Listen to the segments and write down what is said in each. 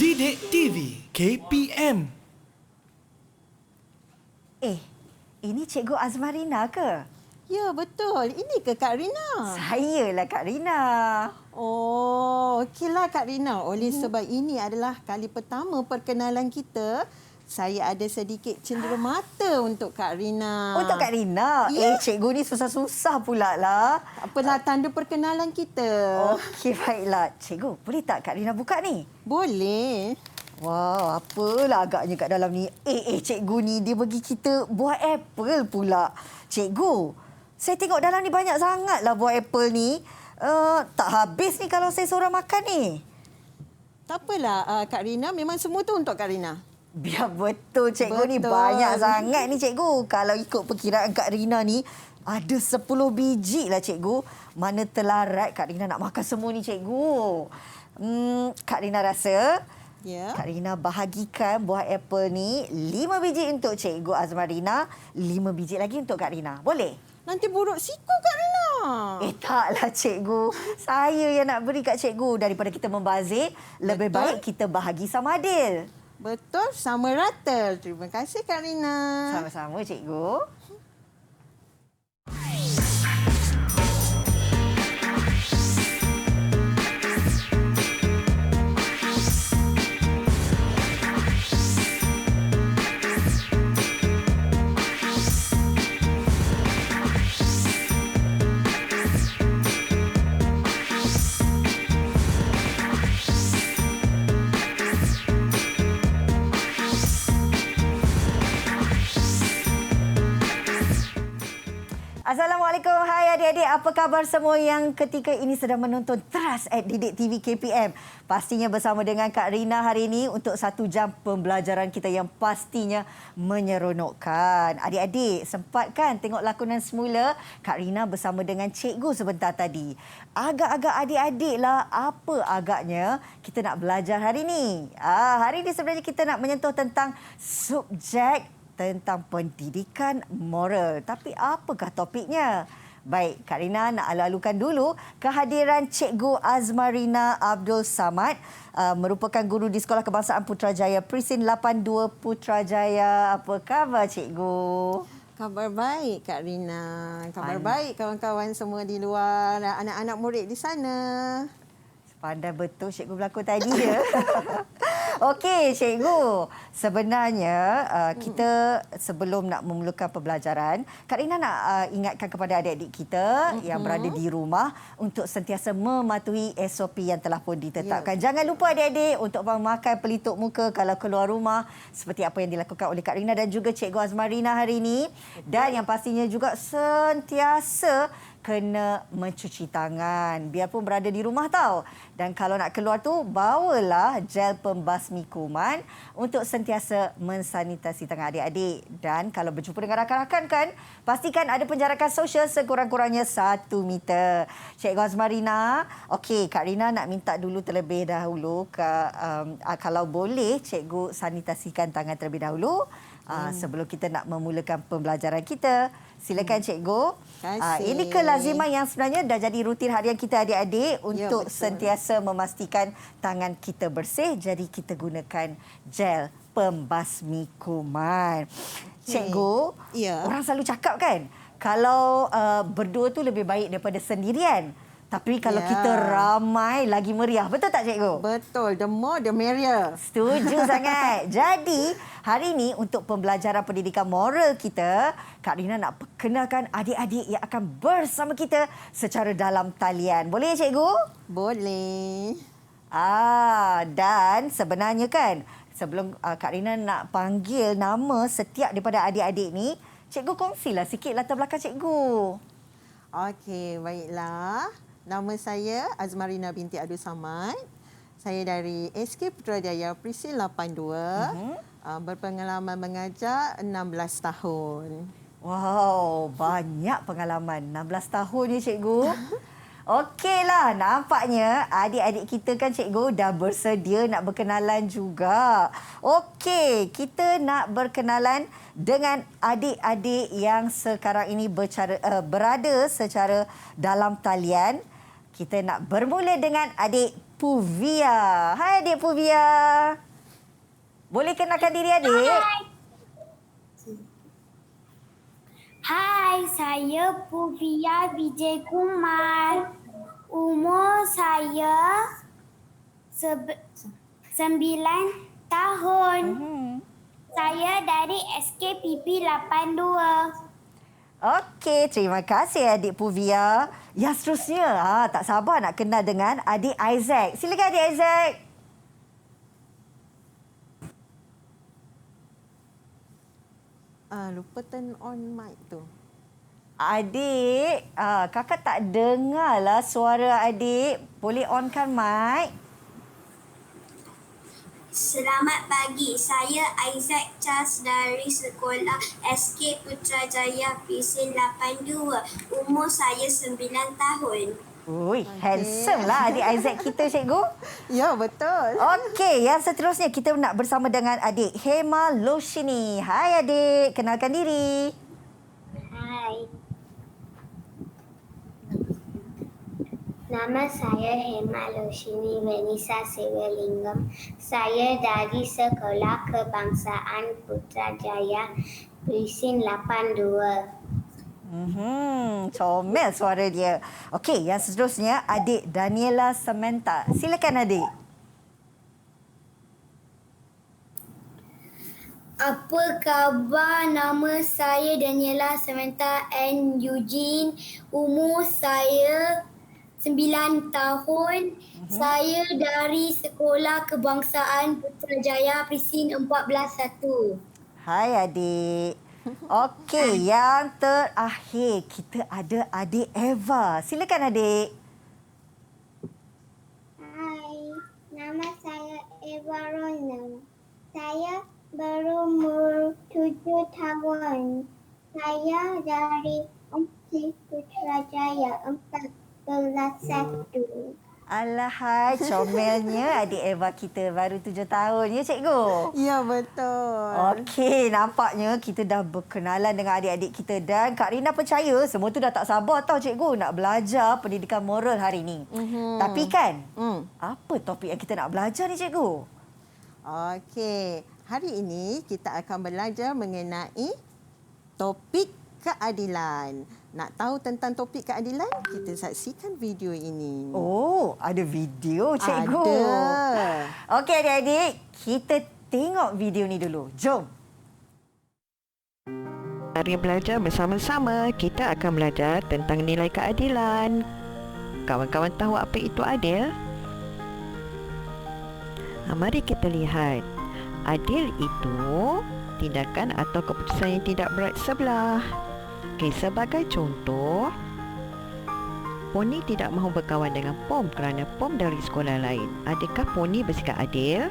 Didik TV KPM. Ini Cikgu Azmarina ke? Ya, betul. Ini ke Kak Rina? Sayalah Kak Rina. Oh, okeylah Kak Rina. Oleh sebab ini adalah kali pertama perkenalan kita, saya ada sedikit cenderamata untuk Kak Rina. Untuk Kak Rina? Ya. Cikgu ni susah-susah pula lah. Apalah tanda perkenalan kita. Okey, baiklah. Cikgu, boleh tak Kak Rina buka ni? Boleh. Wah, apalah agaknya kat dalam ni. Cikgu ni dia bagi kita buah apple pula. Cikgu, saya tengok dalam ni banyak sangatlah buah apple ni. Tak habis ni kalau saya seorang makan ni. Tak apalah Kak Rina, memang semua tu untuk Kak Rina. Biar betul cikgu ni Betul. banyak sangat ni cikgu. Kalau ikut perkiraan Kak Rina ni, ada 10 biji lah cikgu. Mana telarat Kak Rina nak makan semua ni cikgu. Kak Rina rasa... Ya. Kak Rina bahagikan buah apple ni 5 biji untuk Cikgu Azmarina, 5 biji lagi untuk Kak Rina. Boleh? Nanti buruk siku Kak Rina. Taklah cikgu. Saya yang nak beri kat cikgu. Daripada kita membazir, lebih Betul. baik kita bahagi sama adil. Betul, sama rata. Terima kasih Kak Rina. Sama-sama cikgu. Assalamualaikum. Hai adik-adik. Apa khabar semua yang ketika ini sedang menonton Trust at Didik TV KPM. Pastinya bersama dengan Kak Rina hari ini untuk 1 jam pembelajaran kita yang pastinya menyeronokkan. Adik-adik, sempat kan tengok lakonan semula Kak Rina bersama dengan cikgu sebentar tadi. Agak-agak adik-adik lah apa agaknya kita nak belajar hari ini. Hari ini sebenarnya kita nak menyentuh tentang subjek tentang pendidikan moral. Tapi apakah topiknya? Baik, Kak Rina nak alu-alukan dulu kehadiran Cikgu Azmarina Abdul Samad, merupakan guru di Sekolah Kebangsaan Putrajaya Presin 82 Putrajaya. Apa khabar Cikgu? Kabar baik Kak Rina. Kabar baik kawan-kawan semua di luar, anak-anak murid di sana. Pandai betul cikgu berlakon tadi ya. Okey cikgu, sebenarnya kita sebelum nak memulakan pembelajaran, Kak Rina nak ingatkan kepada adik-adik kita yang berada di rumah untuk sentiasa mematuhi SOP yang telah pun ditetapkan. Jangan lupa adik-adik untuk memakai pelitup muka kalau keluar rumah seperti apa yang dilakukan oleh Kak Rina dan juga Cikgu Azmarina hari ini. Dan yang pastinya juga sentiasa kena mencuci tangan biarpun berada di rumah tau. Dan kalau nak keluar tu bawalah gel pembasmi kuman untuk sentiasa mensanitasi tangan adik-adik. Dan kalau berjumpa dengan rakan-rakan kan, pastikan ada penjarakan sosial sekurang-kurangnya 1 meter. Cikgu Azmarina, okey Kak Rina nak minta dulu terlebih dahulu kalau boleh cikgu sanitasikan tangan terlebih dahulu. Sebelum kita nak memulakan pembelajaran kita. Silakan cikgu. Ini kelaziman yang sebenarnya dah jadi rutin harian kita adik-adik untuk sentiasa memastikan tangan kita bersih. Jadi kita gunakan gel pembasmi kuman. Cikgu, orang selalu cakap kan, kalau berdua tu lebih baik daripada sendirian. Tapi kalau kita ramai lagi meriah. Betul tak cikgu? Betul. The more the merrier. Setuju sangat. Jadi, hari ini untuk pembelajaran pendidikan moral kita, Kak Rina nak perkenalkan adik-adik yang akan bersama kita secara dalam talian. Boleh cikgu? Boleh. Dan sebenarnya kan, sebelum Kak Rina nak panggil nama setiap daripada adik-adik ni, cikgu kongsilah sikit latar belakang cikgu. Okey, baiklah. Nama saya Azmarina binti Abdul Samad. Saya dari SK Putrajaya Presin 82. Berpengalaman mengajar 16 tahun. Wow, banyak pengalaman. 16 tahun ya cikgu. Okeylah, nampaknya adik-adik kita kan cikgu dah bersedia nak berkenalan juga. Okey, kita nak berkenalan dengan adik-adik yang sekarang ini berada secara dalam talian. Kita nak bermula dengan adik Puvia. Hai adik Puvia. Boleh kenalkan diri adik? Hai, saya Puvia Vijay Kumar. Umur saya 9 tahun. Saya dari SKPP 82. Okey, terima kasih adik Puvia. Yang seterusnya, tak sabar nak kenal dengan adik Isaac. Silakan adik Isaac. Lupa turn on mic tu. Adik, kakak tak dengarlah suara adik. Boleh onkan mic? Selamat pagi. Saya Isaac Charles dari Sekolah SK Putrajaya Pisin 82. Umur saya 9 tahun. Ui, handsome lah adik Isaac kita, cikgu. Ya, betul. Okey, yang seterusnya kita nak bersama dengan adik Hema Loshini. Hai adik, kenalkan diri. Hai. Nama saya Hema Loshini Venisa Sivalingam. Saya dari Sekolah Kebangsaan Putrajaya Pisin 82. Comel suara dia. Okey, yang seterusnya adik Daniela Samantha. Silakan adik. Apa khabar? Nama saya Daniela Samantha N. Eugene. Umur saya 9 tahun. Saya dari Sekolah Kebangsaan Putrajaya Pisin 14-1. Hai adik. Okey, yang terakhir kita ada adik Eva. Silakan adik. Hai, nama saya Eva Rona. Saya berumur 7 tahun. Saya dari SK Putrajaya 14-1. Alahai, comelnya adik Eva kita baru 7 tahun ya cikgu. Ya, betul. Okey, nampaknya kita dah berkenalan dengan adik-adik kita dan Kak Rina percaya semua tu dah tak sabar tau cikgu nak belajar pendidikan moral hari ini. Tapi kan, apa topik yang kita nak belajar ni cikgu? Okey, hari ini kita akan belajar mengenai topik keadilan. Nak tahu tentang topik keadilan? Kita saksikan video ini. Oh, ada video cikgu. Ada. Okey adik-adik, kita tengok video ni dulu. Jom. Hari belajar bersama-sama, kita akan belajar tentang nilai keadilan. Kawan-kawan tahu apa itu adil? Mari kita lihat. Adil itu tindakan atau keputusan yang tidak berat sebelah. Okay, sebagai contoh, Poni tidak mahu berkawan dengan Pom kerana Pom dari sekolah lain. Adakah Poni bersikap adil?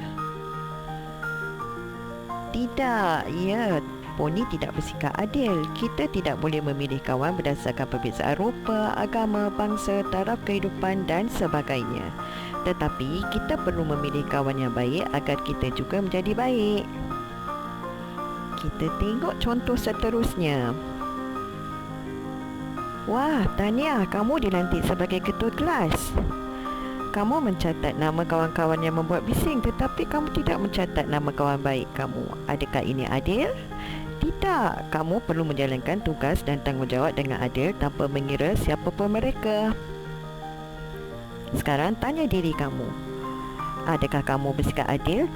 Tidak, ya. Poni tidak bersikap adil. Kita tidak boleh memilih kawan berdasarkan perbezaan rupa, agama, bangsa, taraf kehidupan dan sebagainya. Tetapi kita perlu memilih kawan yang baik agar kita juga menjadi baik. Kita tengok contoh seterusnya. Wah, tahniah, kamu dilantik sebagai ketua kelas. Kamu mencatat nama kawan-kawan yang membuat bising tetapi kamu tidak mencatat nama kawan baik kamu. Adakah ini adil? Tidak, kamu perlu menjalankan tugas dan tanggungjawab dengan adil tanpa mengira siapa pun mereka. Sekarang tanya diri kamu. Adakah kamu bersikap adil?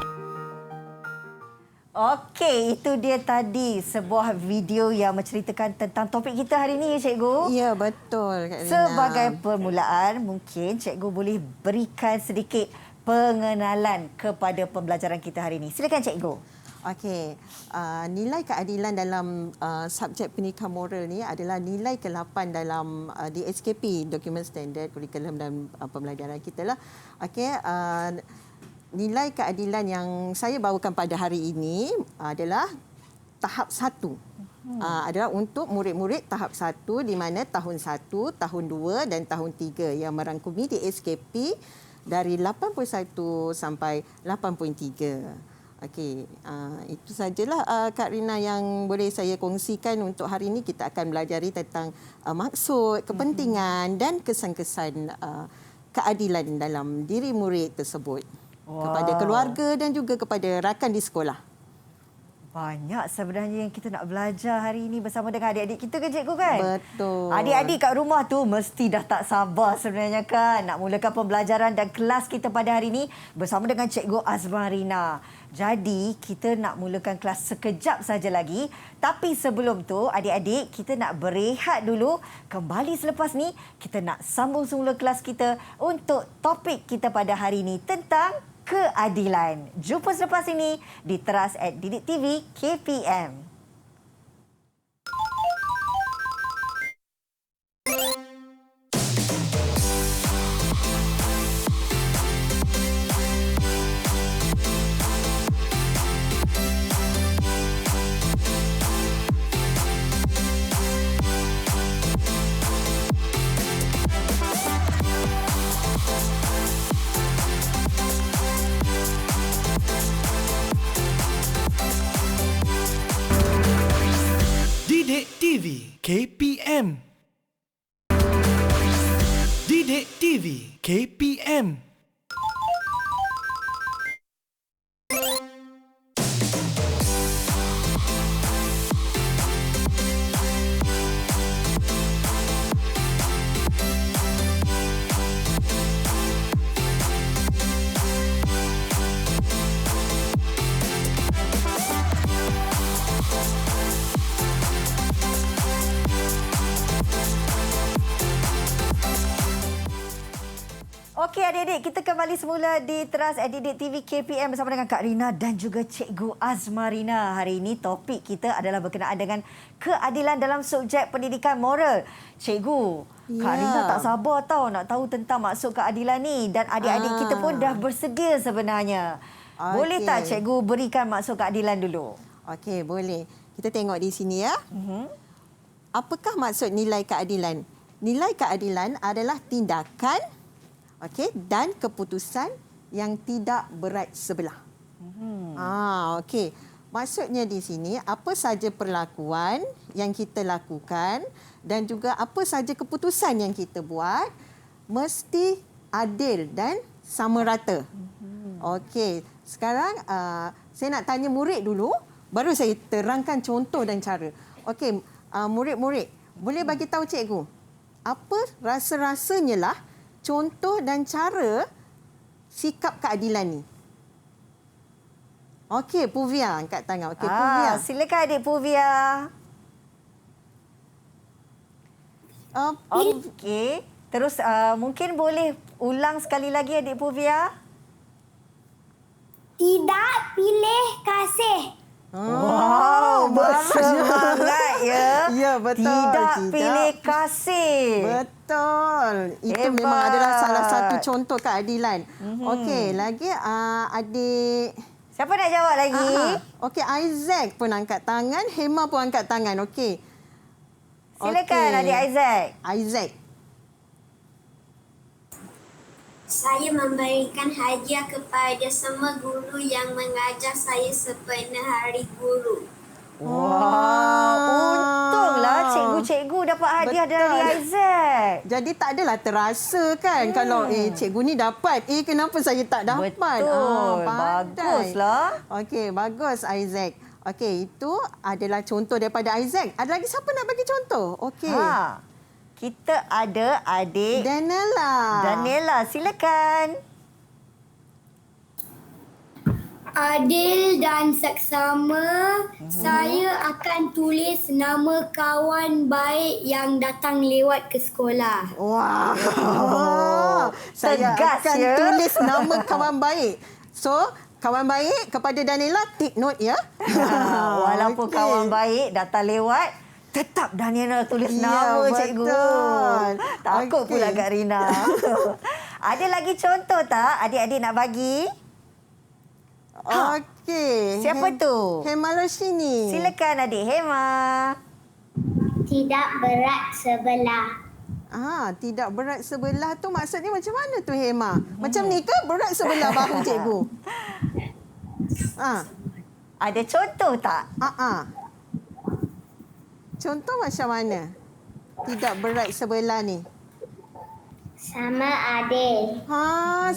Okey, itu dia tadi sebuah video yang menceritakan tentang topik kita hari ini ya cikgu. Ya, betul Kak Rina. Sebagai permulaan, mungkin cikgu boleh berikan sedikit pengenalan kepada pembelajaran kita hari ini. Silakan cikgu. Okey, nilai keadilan dalam subjek pendidikan moral ni adalah nilai ke-8 dalam DSKP, Dokumen Standard Kurikulum dan Pembelajaran kita lah. Okey, nilai keadilan yang saya bawakan pada hari ini adalah tahap 1. adalah untuk murid-murid tahap 1 di mana tahun 1, tahun 2 dan tahun 3 yang merangkumi di SKP dari 81 sampai 83. Okey, itu sajalah Kak Rina yang boleh saya kongsikan untuk hari ini. Kita akan belajari tentang maksud, kepentingan dan kesan-kesan keadilan dalam diri murid tersebut. Kepada keluarga dan juga kepada rakan di sekolah. Banyak sebenarnya yang kita nak belajar hari ini bersama dengan adik-adik kita kan cikgu kan? Betul. Adik-adik kat rumah tu mesti dah tak sabar sebenarnya kan nak mulakan pembelajaran dan kelas kita pada hari ini bersama dengan Cikgu Azmarina. Jadi kita nak mulakan kelas sekejap saja lagi. Tapi sebelum tu adik-adik kita nak berehat dulu. Kembali selepas ni kita nak sambung semula kelas kita untuk topik kita pada hari ini tentang keadilan. Jumpa selepas ini di Teras @Didik TV KPM. Didik TV KPM. Didik TV KPM. Okey adik-adik, kita kembali semula di Teras @Didik TV KPM bersama dengan Kak Rina dan juga Cikgu Azmarina. Hari ini topik kita adalah berkenaan dengan keadilan dalam subjek pendidikan moral. Cikgu, Kak Rina tak sabar tahu nak tahu tentang maksud keadilan ni dan adik-adik kita pun dah bersedia sebenarnya. Boleh tak Cikgu berikan maksud keadilan dulu? Okey, boleh. Kita tengok di sini ya. Apakah maksud nilai keadilan? Nilai keadilan adalah tindakan dan keputusan yang tidak berat sebelah. Okey. Maksudnya di sini apa saja perlakuan yang kita lakukan dan juga apa saja keputusan yang kita buat mesti adil dan sama rata. Okey. Sekarang saya nak tanya murid dulu, baru saya terangkan contoh dan cara. Okey, murid-murid, boleh bagi tahu cikgu, apa rasa-rasanya lah contoh dan cara sikap keadilan ni? Okey, Puvia angkat tangan. Okey, Puvia. Silakan adik Puvia. Okey. Terus mungkin boleh ulang sekali lagi adik Puvia? Tidak pilih kasih. Wow, bersemangat ya. Ya, betul. Tidak pilih kasih. Betul. Itu Hebat. memang adalah salah satu contoh keadilan. Okey, lagi adik... Siapa nak jawab lagi? Okey, Isaac pun angkat tangan, Hema pun angkat tangan. Okey. Silakan adik Isaac. Isaac. Saya memberikan hadiah kepada semua guru yang mengajar saya sepenuh hari guru. Wah, untunglah cikgu-cikgu dapat hadiah dari Isaac. Jadi tak adalah terasa kan kalau cikgu ni dapat. Kenapa saya tak dapat? Betul. Baguslah. Okey, bagus Isaac. Okey, itu adalah contoh daripada Isaac. Ada lagi siapa nak bagi contoh? Okey. Kita ada adik Daniela, silakan. Adil dan seksama, saya akan tulis nama kawan baik yang datang lewat ke sekolah. Wah. Saya Tegas, akan ya? tulis nama kawan baik. So, kawan baik kepada Daniela, take note ya. Walaupun Okey. kawan baik datang lewat, tetap Daniela tulis nama cikgu. Betul. Takut pula Kak Rina. Ada lagi contoh tak adik-adik nak bagi? Okey. Okey. Siapa tu? Hema Roshini. Silakan adik Hema. Tidak berat sebelah. Tidak berat sebelah tu maksudnya macam mana tu Hema? Macam ni ke berat sebelah bahu cikgu? Ada contoh tak? Contoh macam mana? Tidak berat sebelah ni. Sama adil.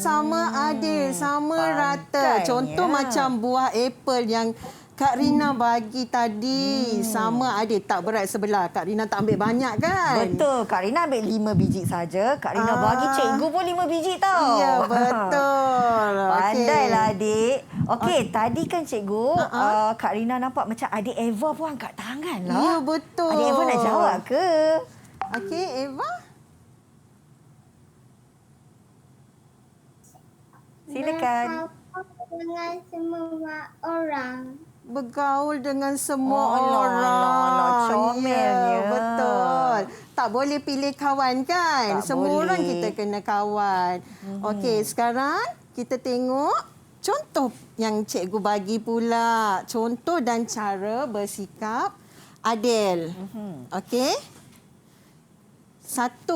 Sama adil, sama rata. Pandainya. Contoh macam buah apple yang Kak Rina bagi tadi. Sama adil, tak berat sebelah. Kak Rina tak ambil banyak kan? Betul. Kak Rina ambil 5 biji saja. Kak Rina bagi cikgu pun 5 biji tau. Ya, betul. Pandailah adik. Okey, tadi kan cikgu, Kak Rina nampak macam adik Eva pun angkat tangan lah. Ya, betul. Adik Eva nak jawab ke? Okey, Eva. Silakan. Dengan semua orang. Bergaul dengan semua Alah, orang. comelnya. Ya, betul. Tak boleh pilih kawan kan? Tak Semua boleh. orang kita kena kawan. Okey, sekarang kita tengok contoh yang cikgu bagi pula. Contoh dan cara bersikap adil. Okey? 1.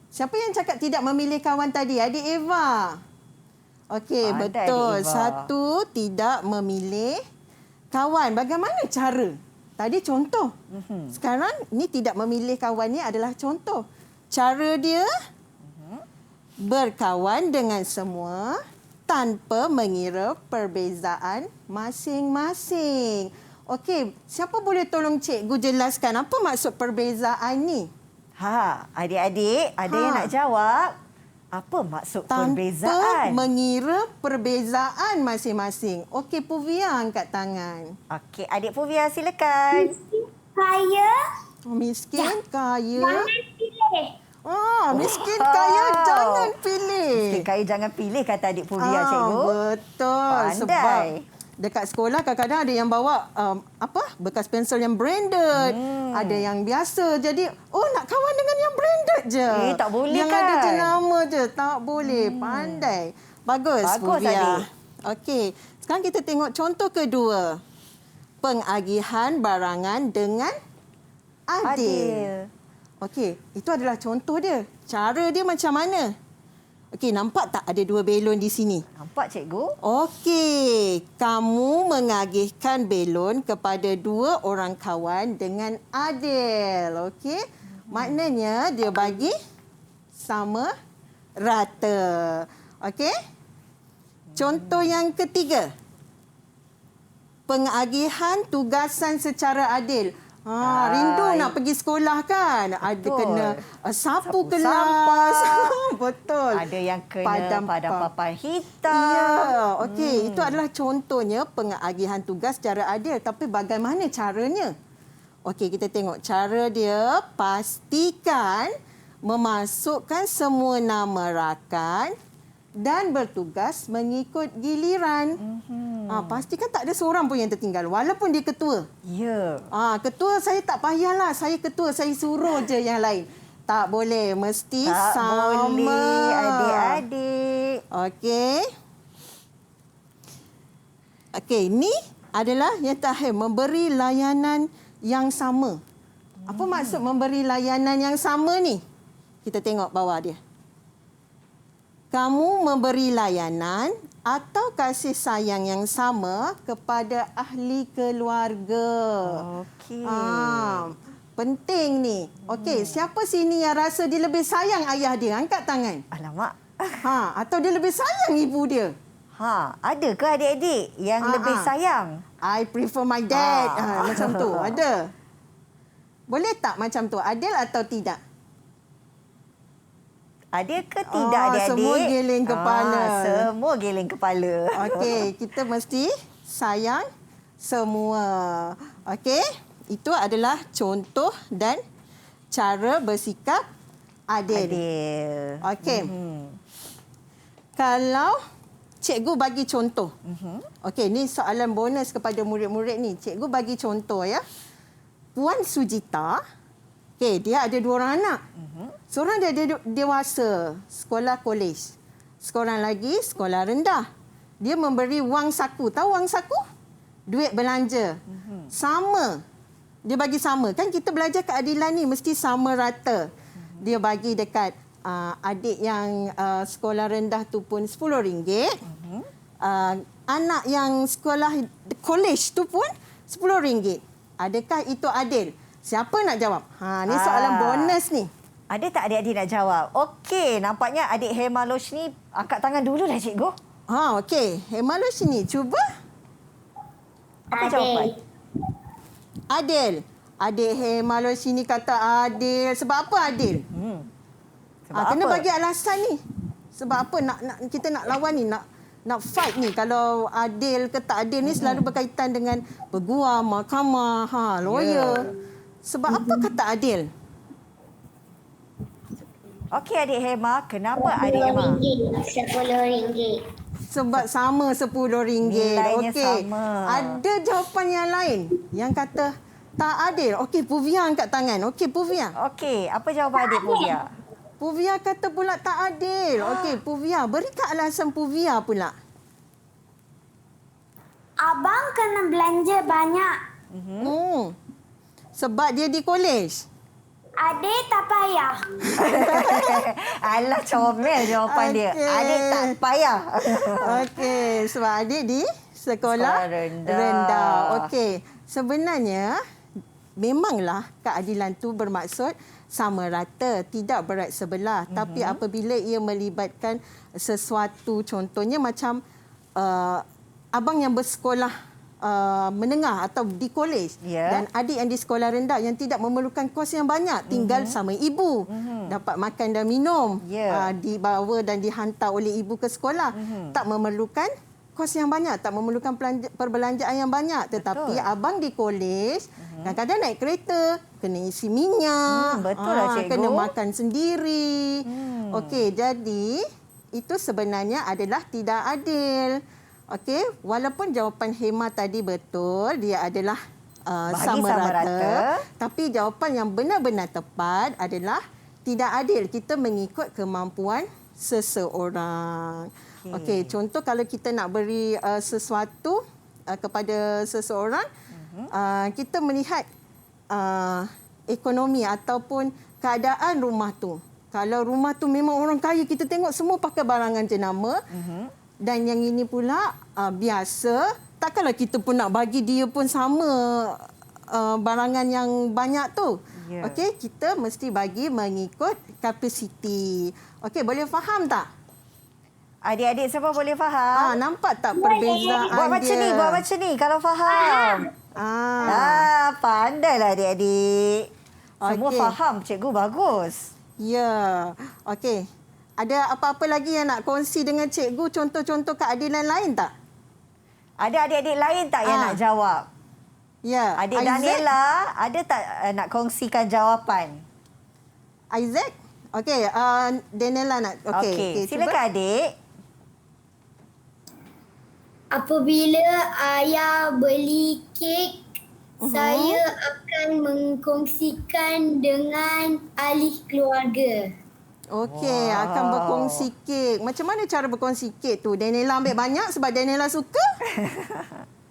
Siapa yang cakap tidak memilih kawan tadi? Adik Eva. Okey, Pandai betul. Adik Eva. 1, tidak memilih kawan. Bagaimana cara? Tadi contoh. Sekarang ni tidak memilih kawan ni adalah contoh. Cara dia berkawan dengan semua tanpa mengira perbezaan masing-masing. Okey, siapa boleh tolong cikgu jelaskan apa maksud perbezaan ni? Adik-adik, ada yang nak jawab? Apa maksud Tanpa perbezaan? mengira perbezaan masing-masing. Okey, Puvia angkat tangan. Okey, adik Puvia silakan. Kaya. Miskin, kaya. Jangan pilih. Miskin, kaya, jangan pilih. Miskin kaya jangan pilih, kata adik Puvia, cikgu. Betul. Pandai. Sebab dekat sekolah kadang-kadang ada yang bawa bekas pensel yang branded. Ada yang biasa. Jadi, nak kawan dengan yang branded je. Tak boleh yang kan? Yang ada je nama je. Tak boleh. Pandai. Bagus, Bagus, Puvia. adik. Okey. Sekarang kita tengok contoh kedua. Pengagihan barangan dengan adil. Okey, itu adalah contoh dia. Cara dia macam mana? Okey, nampak tak ada 2 belon di sini? Nampak, cikgu? Okey, kamu mengagihkan belon kepada 2 orang kawan dengan adil. Okey, maknanya dia bagi sama rata. Okey? Contoh yang ketiga. Pengagihan tugasan secara adil. Rindu nak pergi sekolah kan? Ada kena sapu kelas. sampah. Betul. Ada yang kena padam papan hitam. Ya, okey. Itu adalah contohnya pengagihan tugas secara adil. Tapi bagaimana caranya? Okey, kita tengok cara dia. Pastikan memasukkan semua nama rakan dan bertugas mengikut giliran. Pastikan tak ada seorang pun yang tertinggal walaupun dia ketua. Ya. Ketua saya tak payahlah, saya ketua, saya suruh je yang lain. Tak boleh, mesti Tak sama. boleh, adik-adik. Okey. Okey, ni adalah yang terakhir, memberi layanan yang sama. Apa maksud memberi layanan yang sama ni? Kita tengok bawah dia. Kamu memberi layanan atau kasih sayang yang sama kepada ahli keluarga. Okey. Penting ni. Okey, siapa sini yang rasa dia lebih sayang ayah dia? Angkat tangan. Alamak. Atau dia lebih sayang ibu dia? Ada ke adik-adik yang lebih sayang? I prefer my dad. Macam tu. Ada? Boleh tak macam tu? Adil atau tidak? Ada ke tidak adik-adik? Semua giling kepala. Semua giling kepala. Okey, kita mesti sayang semua. Okey, itu adalah contoh dan cara bersikap adil. Okey. Kalau cikgu bagi contoh. Okey, ni soalan bonus kepada murid-murid ni. Cikgu bagi contoh ya. Puan Sujita, okey, dia ada 2 orang anak. Seorang dia dewasa, sekolah kolej. Seorang lagi sekolah rendah. Dia memberi wang saku. Tahu wang saku? duit belanja. Sama. Dia bagi sama. Kan kita belajar keadilan ni mesti sama rata. Dia bagi dekat adik yang sekolah rendah tu pun RM10. Anak yang sekolah college tu pun RM10. Adakah itu adil? Siapa nak jawab? Ni soalan bonus ni. Ada tak adik-adik nak jawab? Okey, nampaknya adik Hermalosh ni angkat tangan dulu dah, cikgu. Okey. Hermalosh ni cuba. Apa jawapan? Adil. Adik Hermalosh ni kata adil. Sebab apa adil? Sebab Kena apa? bagi alasan ni. Sebab apa kita nak lawan ni, nak fight ni. Kalau adil ke tak adil ni selalu berkaitan dengan peguam, mahkamah, lawyer. Sebab apa kata adil? Okey, adik Hema. Kenapa adik Hema? RM10. Sebab sama RM10. Nilainya Okey. sama. Ada jawapan yang lain yang kata tak adil. Okey, Puvia angkat tangan. Okey, Puvia. Okey, apa jawapan adik Puvia? Puvia kata pula tak adil. Okey, Puvia. Berikan alasan Puvia pula. Abang kena belanja banyak. Sebab dia di kolej. Adik tak payah. Alah, comel jawapan dia. Okey. Adik tak payah. Okey, sebab adik di sekolah rendah. Okey, sebenarnya memanglah keadilan tu bermaksud sama rata, tidak berat sebelah. Tapi apabila ia melibatkan sesuatu, contohnya macam abang yang bersekolah menengah atau di kolej dan adik yang di sekolah rendah yang tidak memerlukan kos yang banyak, tinggal sama ibu, dapat makan dan minum, dibawa dan dihantar oleh ibu ke sekolah, tak memerlukan kos yang banyak, tak memerlukan perbelanjaan yang banyak. Tetapi abang di kolej kadang-kadang naik kereta, kena isi minyak, betul lah, cikgu. kena makan sendiri. Okey, jadi itu sebenarnya adalah tidak adil. Okey, walaupun jawapan Hema tadi betul, dia adalah sama rata, tapi jawapan yang benar-benar tepat adalah tidak adil. Kita mengikut kemampuan seseorang. Okey, contoh kalau kita nak beri sesuatu kepada seseorang, kita melihat ekonomi ataupun keadaan rumah tu. Kalau rumah tu memang orang kaya, kita tengok semua pakai barangan jenama. Dan yang ini pula biasa, takkanlah kita pun nak bagi dia pun sama barangan yang banyak tu. Okey, kita mesti bagi mengikut kapasiti. Okey, boleh faham tak? Adik-adik semua boleh faham? Nampak tak perbezaan Buat macam dia? ni, buat macam ni kalau faham. Pandailah adik-adik. Semua Okey. faham, cikgu bagus. Ya. Okey. Ada apa-apa lagi yang nak kongsi dengan cikgu, contoh-contoh keadilan lain tak? Ada adik-adik lain tak yang nak jawab? Ya. Adik Isaac? Daniela, ada tak nak kongsikan jawapan? Isaac? Okey, Daniela nak. Okey, Silakan cuba. adik. Apabila ayah beli kek, saya akan mengkongsikan dengan ahli keluarga. Okey, akan berkongsi kek. Macam mana cara berkongsi kek tu? Daniela ambil banyak sebab Daniela suka?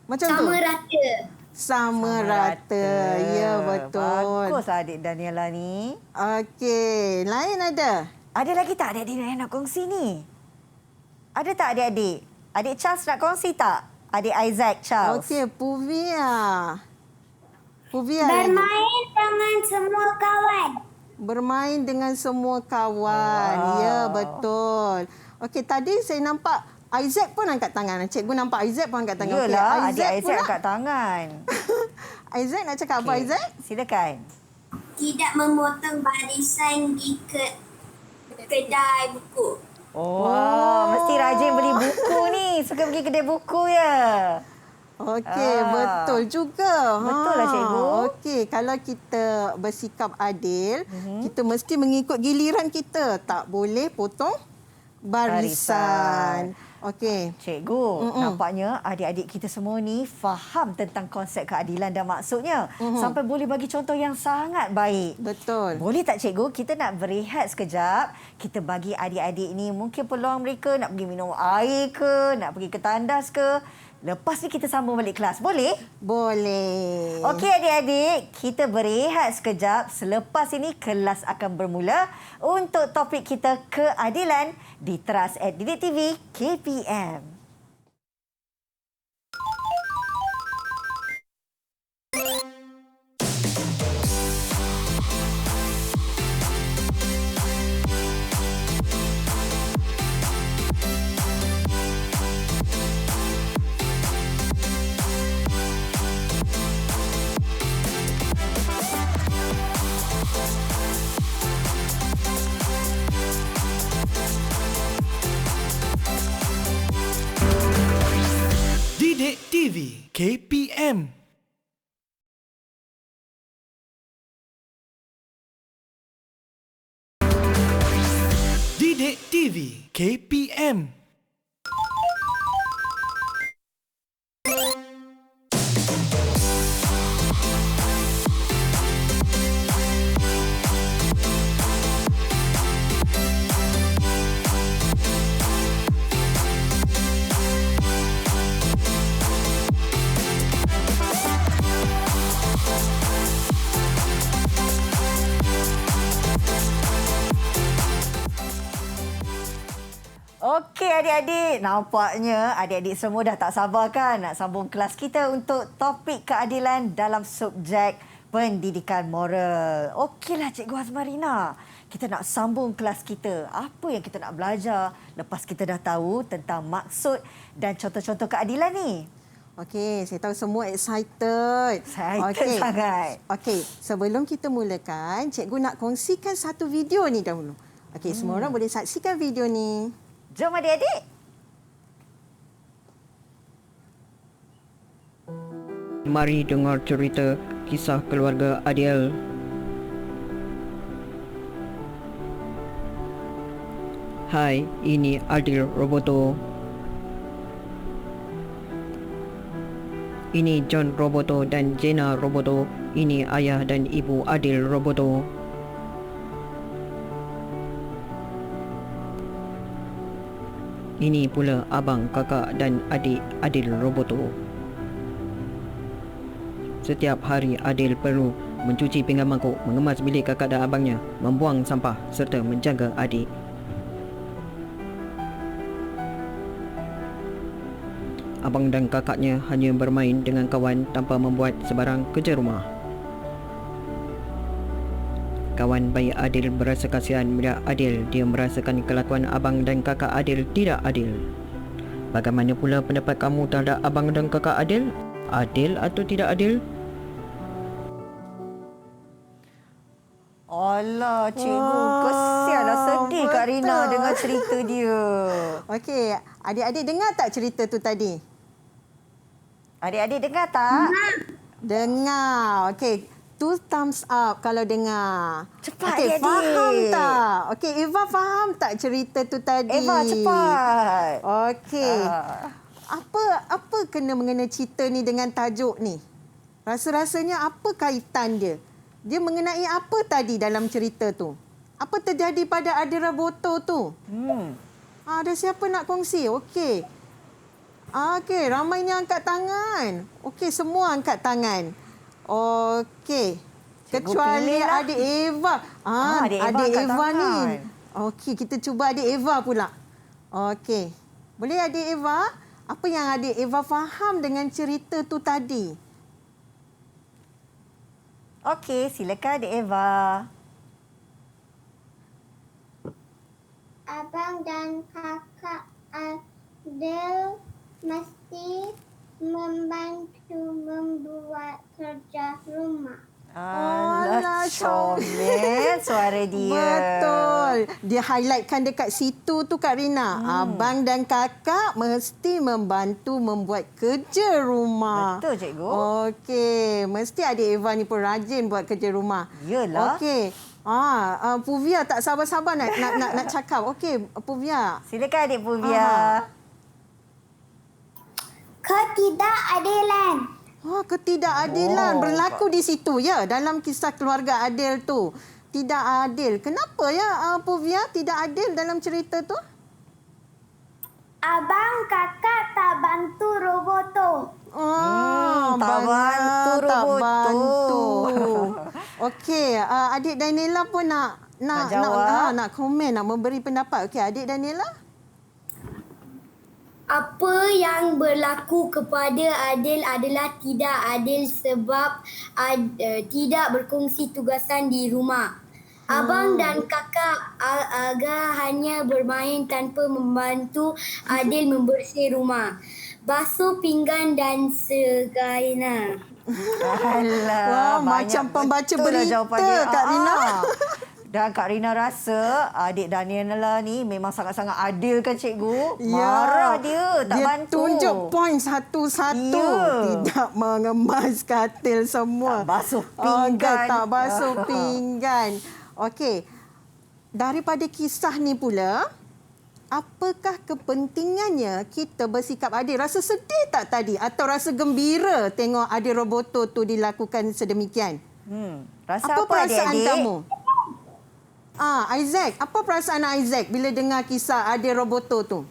Macam tu? Sama rata. Sama rata. Ya, betul. Bagus adik Daniela ni. Okey, lain ada? Ada lagi tak adik-adik yang nak kongsi ni? Ada tak adik-adik? Adik Charles nak kongsi tak? Adik Isaac Charles. Okey, Puvia. Puvia lagi. Bermain dengan semua kawan. Bermain dengan semua kawan. Ya, betul. Okey, tadi saya nampak Isaac pun angkat tangan. Cikgu nampak Isaac pun angkat tangan. Yalah, Okey, adik Isaac pula. angkat tangan. Isaac nak cakap apa, Isaac? Silakan. Tidak memotong barisan di kedai buku. Mesti rajin beli buku ni. Suka pergi kedai buku ya. Okey, betul juga. Betul lah, cikgu. Okey, kalau kita bersikap adil, kita mesti mengikut giliran kita. Tak boleh potong barisan. Okey. Cikgu, nampaknya adik-adik kita semua ni faham tentang konsep keadilan dan maksudnya. Sampai boleh bagi contoh yang sangat baik. Betul. Boleh tak cikgu, kita nak berehat sekejap. Kita bagi adik-adik ni mungkin peluang mereka nak pergi minum air ke, nak pergi ke tandas ke. Lepas ni kita sambung balik kelas. Boleh? Boleh. Okey adik-adik, kita berehat sekejap. Selepas ini kelas akan bermula untuk topik kita keadilan di Teras at Didik TV KPM. Didik TV KPM. Didik TV KPM. Okey adik-adik, nampaknya adik-adik semua dah tak sabar kan nak sambung kelas kita untuk topik keadilan dalam subjek pendidikan moral. Okeylah Cikgu Azmarina, kita nak sambung kelas kita. Apa yang kita nak belajar lepas kita dah tahu tentang maksud dan contoh-contoh keadilan ni? Okey, saya tahu semua excited. Excited sangat. Okey, sebelum kita mulakan, cikgu nak kongsikan satu video ni dahulu. Okey, semua orang boleh saksikan video ni. Jom adik-adik. Mari dengar cerita kisah keluarga Adil. Hai, ini Adil Roboto. Ini John Roboto dan Jenna Roboto. Ini ayah dan ibu Adil Roboto. Ini pula abang, kakak dan adik Adil Roboto. Setiap hari Adil perlu mencuci pinggan mangkuk, mengemas bilik kakak dan abangnya, membuang sampah serta menjaga adik. Abang dan kakaknya hanya bermain dengan kawan tanpa membuat sebarang kerja rumah. Kawan baik Adil berasa kasihan melihat Adil. Dia merasakan kelakuan abang dan kakak Adil tidak adil. Bagaimana pula pendapat kamu terhadap abang dan kakak Adil? Adil atau tidak adil? Alah cikgu, kesianlah sedih Kak Rina betul. dengar cerita dia. Okey, adik-adik dengar tak cerita tu tadi? Adik-adik dengar tak? Dengar. Okey. 2 thumbs up kalau dengar. Cepat, Okey, adik-adik. faham tak? Okey, Eva faham tak cerita tu tadi? Eva, cepat. Okey. Apa kena mengena cerita ni dengan tajuk ni? Rasa-rasanya apa kaitan dia? Dia mengenai apa tadi dalam cerita tu? Apa terjadi pada Adil Roboto tu? Ada siapa nak kongsi? Okey. Okey, ramainya angkat tangan. Okey, semua angkat tangan. Okey. Kecuali pilihlah. adik Eva. Adik Eva adik angkat Eva ni. tangan. Okey, kita cuba adik Eva pula. Okey. Boleh adik Eva? Apa yang adik Eva faham dengan cerita tu tadi? Okey, silakan Adik Eva. Abang dan kakak Adil mesti membantu membuat kerja rumah. Alah, comel suara dia. Betul. Dia highlightkan dekat situ tu Kak Rina. Abang dan kakak mesti membantu membuat kerja rumah. Betul, cikgu. Okey. Mesti adik Eva ni pun rajin buat kerja rumah. Yalah. Okey. Puvia tak sabar-sabar nak cakap. Okey, Puvia. Silakan Adik Puvia. Ketidakadilan. Ketidakadilan berlaku di situ ya, dalam kisah keluarga Adil tu. Tidak adil. Kenapa ya Puvia tidak adil dalam cerita tu? Abang kakak tak bantu roboto. Oh, tak bantu tak roboto. bantu. Okey, adik Daniela pun nak jawab. nak komen, nak memberi pendapat. Okey, adik Daniela? Apa yang berlaku kepada Adil adalah tidak adil sebab tidak berkongsi tugasan di rumah. Abang dan kakak Aga hanya bermain tanpa membantu Adil membersih rumah, basuh pinggan dan sebagainya. Alah, Wah, banyak macam pembaca betul lah berita, jawapan dia. Kak Rina. Dan Kak Rina rasa adik Daniela ni memang sangat-sangat adil kan cikgu? Ya. Marah dia, tak dia bantu. tunjuk poin satu-satu. Ya. Tidak mengemas katil semua. Tak basuh Okey, pinggan. tak basuh pinggan. Okey. Daripada kisah ni pula, apakah kepentingannya kita bersikap adil? Rasa sedih tak tadi? Atau rasa gembira tengok Adil Roboto tu dilakukan sedemikian? Rasa apa perasaan adik-adik? kamu? Isaac, apa perasaan Isaac bila dengar kisah Adil Roboto tu?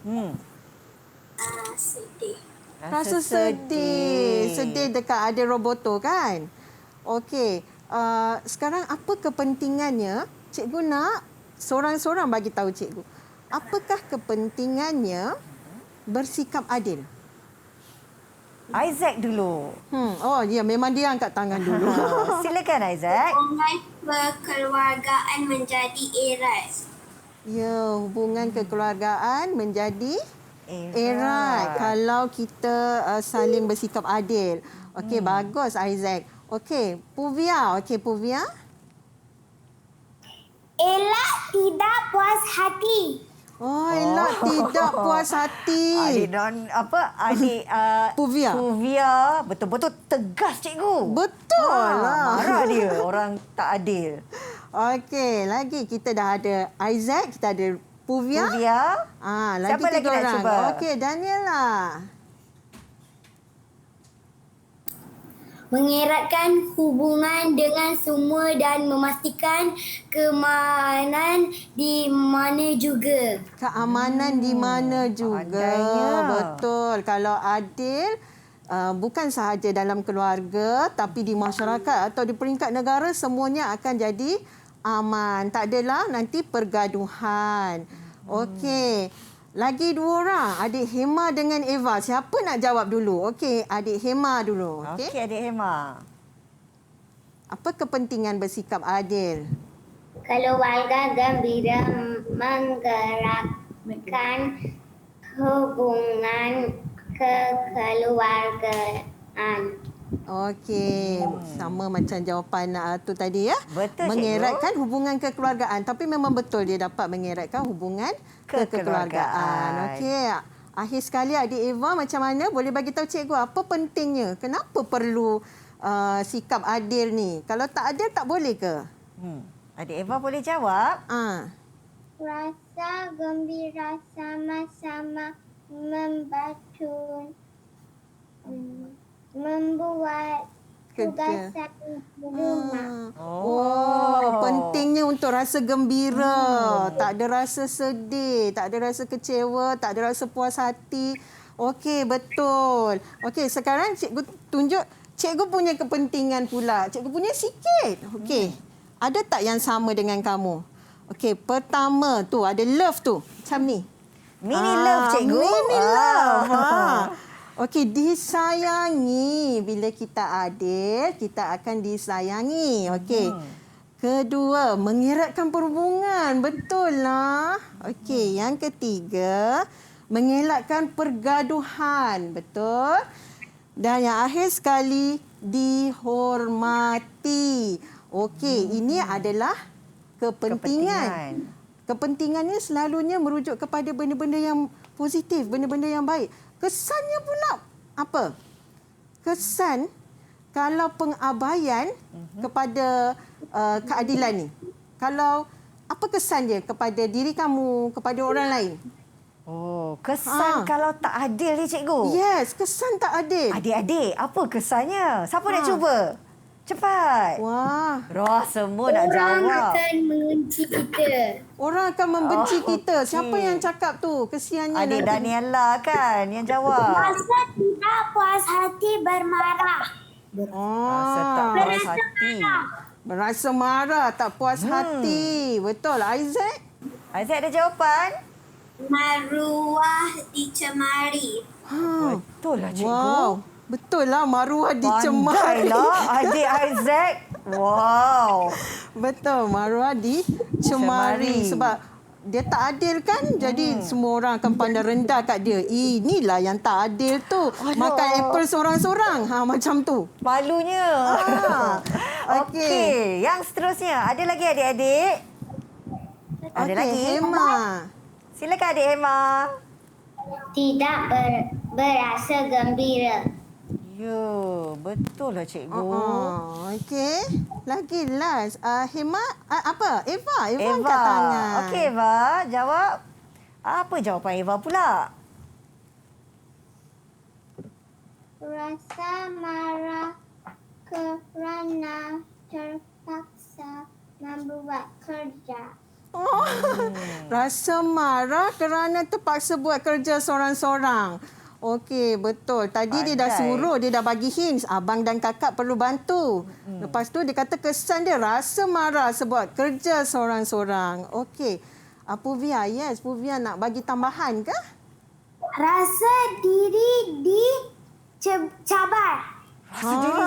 Sedih. Rasa sedih. Sedih dekat Adil Roboto kan? Okey. Sekarang apa kepentingannya? Cikgu nak seorang-seorang bagi tahu cikgu. Apakah kepentingannya bersikap adil? Isaac dulu. Oh ya, memang dia angkat tangan dulu. Silakan Isaac. Hubungan kekeluargaan menjadi erat. Ya, hubungan kekeluargaan menjadi Erat. erat kalau kita saling bersikap adil. Okey, bagus Isaac. Okey, Puvia. Okey, Puvia. Elak tidak puas hati. Oh, elak tidak puas hati. Adik dan adik Puvia. Puvia betul-betul tegas cikgu. Betul lah. Marah dia orang tak adil. Okey, lagi kita dah ada Isaac, kita ada Puvia. Puvia. Lagi Siapa lagi tiga nak orang. cuba? Okey, Daniela. Mengeratkan hubungan dengan semua dan memastikan keamanan di mana juga. Keamanan di mana juga. Pandainya. Betul. Kalau adil, bukan sahaja dalam keluarga, tapi di masyarakat atau di peringkat negara, semuanya akan jadi aman. Tak adalah nanti pergaduhan. Okey. Lagi dua orang. Adik Hema dengan Eva. Siapa nak jawab dulu? Okey, adik Hema dulu. Okey. Okey adik Hema. Apa kepentingan bersikap adil? Keluarga gembira menggerakkan hubungan kekeluargaan. Okey, sama macam jawapan tu tadi ya. Betul, mengeratkan hubungan kekeluargaan, tapi memang betul dia dapat mengeratkan hubungan kekeluargaan. Okey. Akhir sekali adik Eva, macam mana boleh bagi tahu cikgu apa pentingnya? Kenapa perlu sikap adil ni? Kalau tak adil tak boleh ke? Adik Eva boleh jawab? Rasa gembira sama-sama membantu membuat tugasan di rumah. Pentingnya untuk rasa gembira. Tak ada rasa sedih, tak ada rasa kecewa, tak ada rasa puas hati. Okey, betul. Okey, sekarang cikgu tunjuk cikgu punya kepentingan pula. Cikgu punya sikit. Okey. Ada tak yang sama dengan kamu? Okey, pertama tu ada love tu. Macam ni. Mini love cikgu. Mini love. Okey, disayangi. Bila kita adil, kita akan disayangi. Okey. Kedua, mengeratkan perhubungan. Betul lah. Okey, yang ketiga, mengelakkan pergaduhan. Betul. Dan yang akhir sekali, dihormati. Okey, ini adalah kepentingan. Kepentingannya selalunya merujuk kepada benda-benda yang positif, benda-benda yang baik. Kesannya pula apa? Kesan kalau pengabaian kepada keadilan ni. Kalau apa kesan dia kepada diri kamu, kepada orang lain? Oh, kesan kalau tak adil ni cikgu. Yes, kesan tak adil. Adik-adik, apa kesannya? Siapa nak cuba? Cepat. Wah, Roh semua nak Orang jawab. akan mengunci kita. orang akan membenci Oh, kita. Siapa okey. yang cakap tu? Kesiannya Adik nanti. Daniela kan yang jawab. Rasa tidak puas hati bermarah. Rasa tak Ah, puas hati. berasa marah, tak puas hati. Betul, Isaac? Aziz ada jawapan? Maruah dicemari. Ha. Betul lah cikgu. Wow, betul lah maruah dicemari. Pandailah adik Isaac. Wow. Betul, maruah Cemari. dicemari. Sebab dia tak adil kan? Jadi semua orang akan pandang rendah kat dia. Inilah yang tak adil tu. Aduh. Makan apple seorang-seorang. Macam tu. Malunya. Okey. Yang seterusnya. Ada lagi adik-adik? Ada Okey, lagi? Hema. Silakan adik Hema. Tidak berasa gembira. Ya, betul lah cikgu. Okey. Lagi last. Hema, apa? Eva. Eva angkat Eva. tangan. Okey Eva, jawab. Apa jawapan Eva pula? Rasa marah kerana terpaksa membuat kerja. Rasa marah kerana terpaksa buat kerja seorang-seorang. Okey, betul. Tadi dia dah Pandai. suruh, dia dah bagi hints. Abang dan kakak perlu bantu. Lepas tu dia kata kesan dia rasa marah sebab kerja seorang-seorang. Okey. Puvia, yes. Puvia nak bagi tambahan ke? Rasa diri dicabar.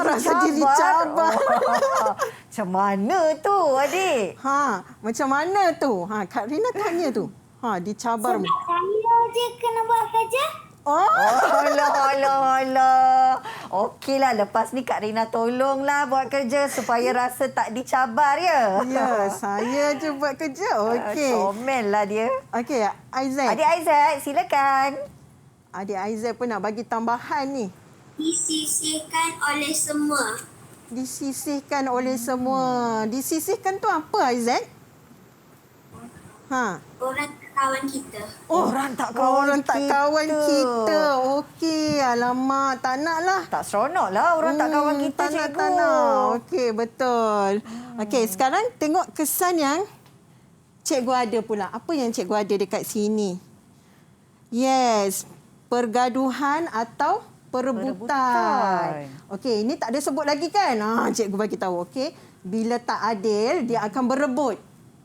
Rasa diri cabar. Macam mana tu adik? Macam mana tu? Kak Rina tanya tu. Dicabar. Saya je kena buat kerja. Alah. Okeylah, lepas ni Kak Rina tolonglah buat kerja supaya rasa tak dicabar ya. Ya, saya je buat kerja. Okey. Comel lah dia. Okey, Isaac. Adik Isaac, silakan. Adik Isaac pun nak bagi tambahan ni. Disisihkan oleh semua. Disisihkan oleh semua. Disisihkan tu apa, Isaac? Orang kawan kita. Orang tak kawan Orang tak kita. kawan kita. Okey, alamak. Tak nak lah. Tak seronok lah orang tak kawan kita, cikgu. Tak nak. Okey, betul. Okey, sekarang tengok kesan yang cikgu ada pula. Apa yang cikgu ada dekat sini? Yes, pergaduhan atau perebutan. Okey, ini tak ada sebut lagi kan? Cikgu bagi tahu. Okey, bila tak adil, dia akan berebut.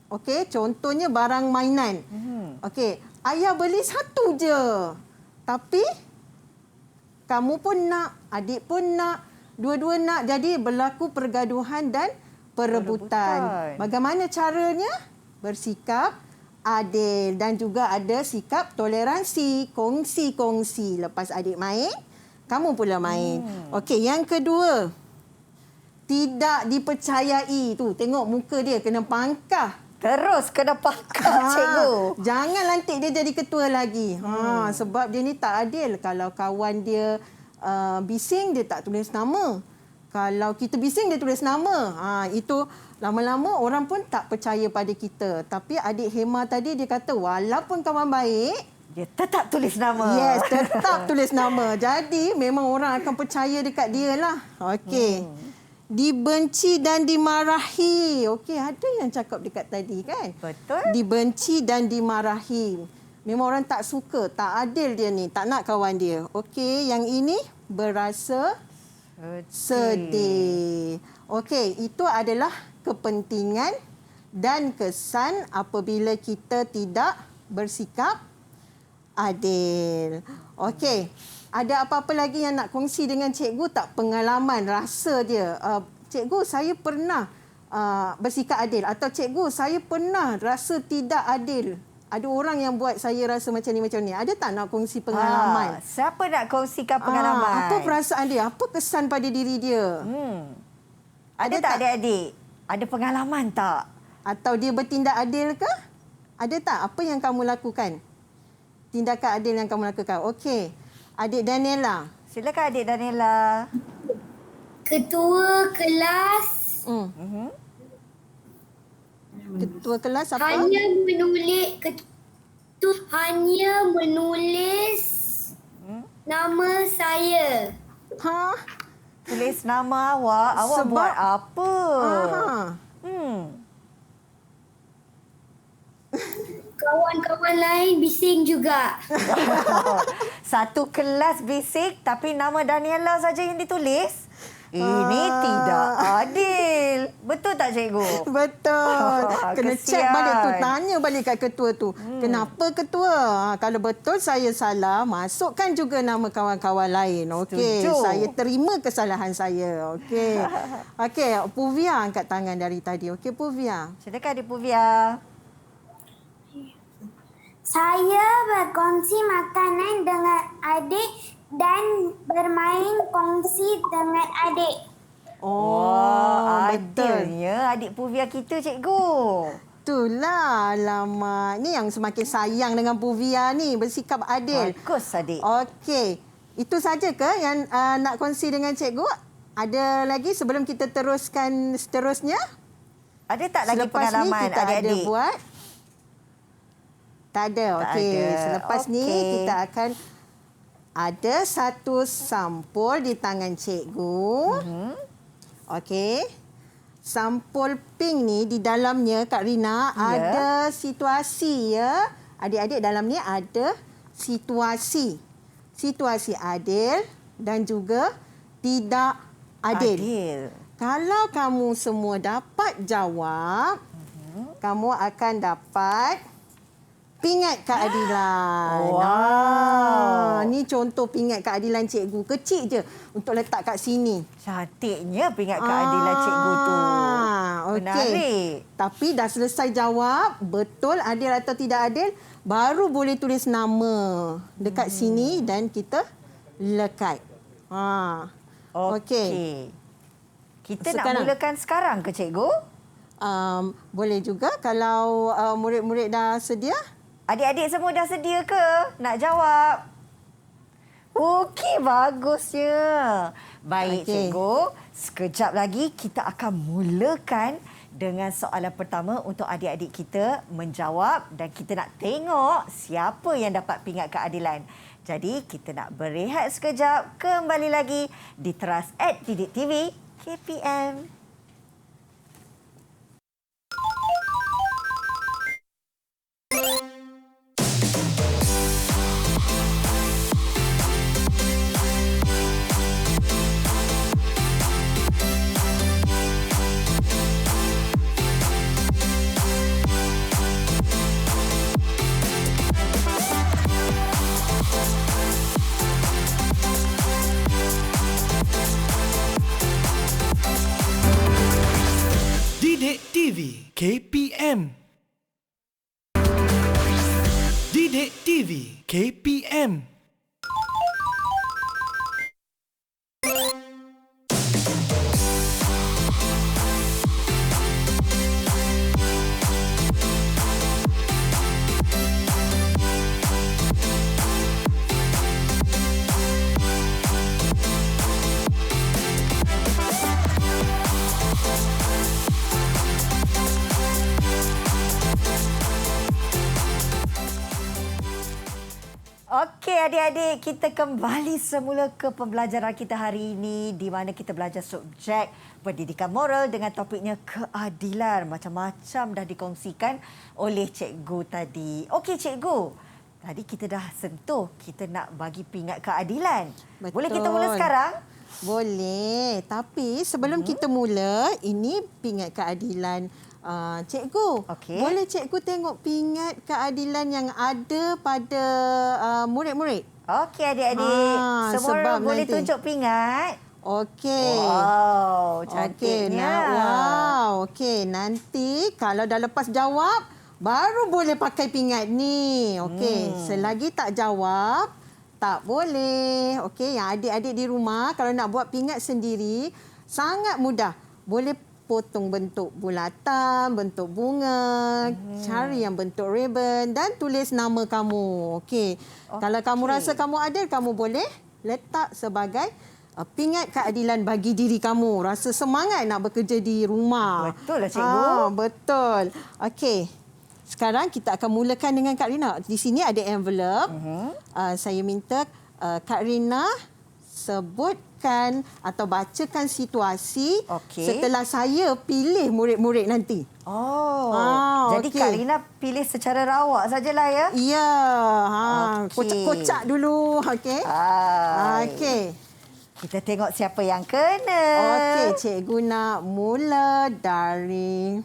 Okey, contohnya barang mainan. Okey, ayah beli satu je. Tapi kamu pun nak, adik pun nak, dua-dua nak. Jadi berlaku pergaduhan dan perebutan. Bagaimana caranya? Bersikap adil dan juga ada sikap toleransi, kongsi-kongsi. Lepas adik main, kamu pula main. Okey, yang kedua, tidak dipercayai. Tu, tengok muka dia kena pangkah. Terus kena pakar, cikgu. Jangan lantik dia jadi ketua lagi. Sebab dia ni tak adil. Kalau kawan dia bising, dia tak tulis nama. Kalau kita bising, dia tulis nama. Itu lama-lama orang pun tak percaya pada kita. Tapi adik Hema tadi dia kata walaupun kawan baik, Dia tetap tulis nama. yes, tetap tulis nama. Jadi memang orang akan percaya dekat dia lah. Okey. Dibenci dan dimarahi. Okey, ada yang cakap dekat tadi kan? Betul. Dibenci dan dimarahi. Memang orang tak suka, tak adil dia ni, tak nak kawan dia. Okey, yang ini berasa sedih. Okey, itu adalah kepentingan dan kesan apabila kita tidak bersikap adil. Okey, ada apa-apa lagi yang nak kongsi dengan cikgu tak? Pengalaman, rasa dia. Cikgu, saya pernah bersikap adil. Atau cikgu, saya pernah rasa tidak adil. Ada orang yang buat saya rasa macam ni. Ada tak nak kongsi pengalaman? Siapa nak kongsikan pengalaman? Apa perasaan dia? Apa kesan pada diri dia? Ada tak adik-adik? Ada pengalaman tak? Atau dia bertindak adil ke? Ada tak? Apa yang kamu lakukan? Tindakan adil yang kamu lakukan. Okey. Adik Daniela. Silakan adik Daniela. Ketua kelas Ketua kelas apa? hanya menulis nama saya. Tulis nama awak. Awak Sebab- buat apa? Aha. Kawan-kawan lain bising juga. Satu kelas bisik tapi nama Daniela saja yang ditulis. Ini tidak adil. Betul tak cikgu? Betul. Kena cek Kesian. balik tu. Tanya balik kat ketua tu. Kenapa ketua? Kalau betul saya salah, masukkan juga nama kawan-kawan lain. Okey. Setuju. Saya terima kesalahan saya. Okey. Okey. Puvia angkat tangan dari tadi. Okey, Puvia. Silakan Adik Puvia. Saya berkongsi makanan dengan adik dan bermain kongsi dengan adik. Oh, betul. Adilnya adik Puvia kita cikgu. Itulah. Alamak. Ni yang semakin sayang dengan Puvia ni. Bersikap adil. Bagus adik. Okey. Itu saja ke yang nak kongsi dengan cikgu? Ada lagi sebelum kita teruskan seterusnya? Ada tak lagi Selepas pengalaman ni kita adik-adik? ada buat? Tak ada. Tak Okey. ada. Selepas ni Okey. kita akan ada satu sampul di tangan cikgu. Okey. Sampul pink ni di dalamnya Kak Rina ada situasi ya. Adik-adik dalam ni ada situasi. Situasi adil dan juga tidak adil. Kalau kamu semua dapat jawab, kamu akan dapat pingat keadilan. Wow. Ni contoh pingat keadilan cikgu. Kecil je untuk letak kat sini. Cantiknya pingat keadilan cikgu tu. Okey. Menarik. Tapi dah selesai jawab, betul adil atau tidak adil, baru boleh tulis nama dekat sini dan kita lekat. Okey. Kita nak Sekarang. mulakan sekarang ke cikgu? Boleh juga kalau murid-murid dah sedia. Adik-adik semua dah sedia ke nak jawab? Okey, bagusnya. Baik, Okey. cikgu. Sekejap lagi kita akan mulakan dengan soalan pertama untuk adik-adik kita menjawab dan kita nak tengok siapa yang dapat pingat keadilan. Jadi, kita nak berehat sekejap. Kembali lagi di Teras @Didik TV KPM. Didik TV KPM. Didik TV KPM. Okey adik-adik, kita kembali semula ke pembelajaran kita hari ini di mana kita belajar subjek pendidikan moral dengan topiknya keadilan. Macam-macam dah dikongsikan oleh cikgu tadi. Okey cikgu, tadi kita dah sentuh kita nak bagi pingat keadilan. Betul. Boleh kita mula sekarang? Boleh. Tapi sebelum kita mula, ini pingat keadilan cikgu. Okey. Boleh cikgu tengok pingat keadilan yang ada pada murid-murid? Okey adik-adik, semua sebab orang boleh nanti- tunjuk pingat. Okey. Wow, Okey, cantiknya. Okey, nanti kalau dah lepas jawab, baru boleh pakai pingat ni. Okey, selagi tak jawab, tak boleh. Okey, yang adik-adik di rumah kalau nak buat pingat sendiri, sangat mudah. Boleh potong bentuk bulatan, bentuk bunga, cari yang bentuk ribbon dan tulis nama kamu. Okey. Kalau kamu rasa kamu adil, kamu boleh letak sebagai pingat keadilan bagi diri kamu. Rasa semangat nak bekerja di rumah. Betul lah, cikgu. Betul. Okey. Sekarang kita akan mulakan dengan Kak Rina. Di sini ada envelope. Saya minta Kak Rina sebut bacakan atau bacakan situasi Okey. setelah saya pilih murid-murid nanti. Jadi okey. Kak Lina pilih secara rawak sajalah ya. Ya, Okey. kocak-kocak dulu, okey. Okey. Kita tengok siapa yang kena. Okey, cikgu nak mula dari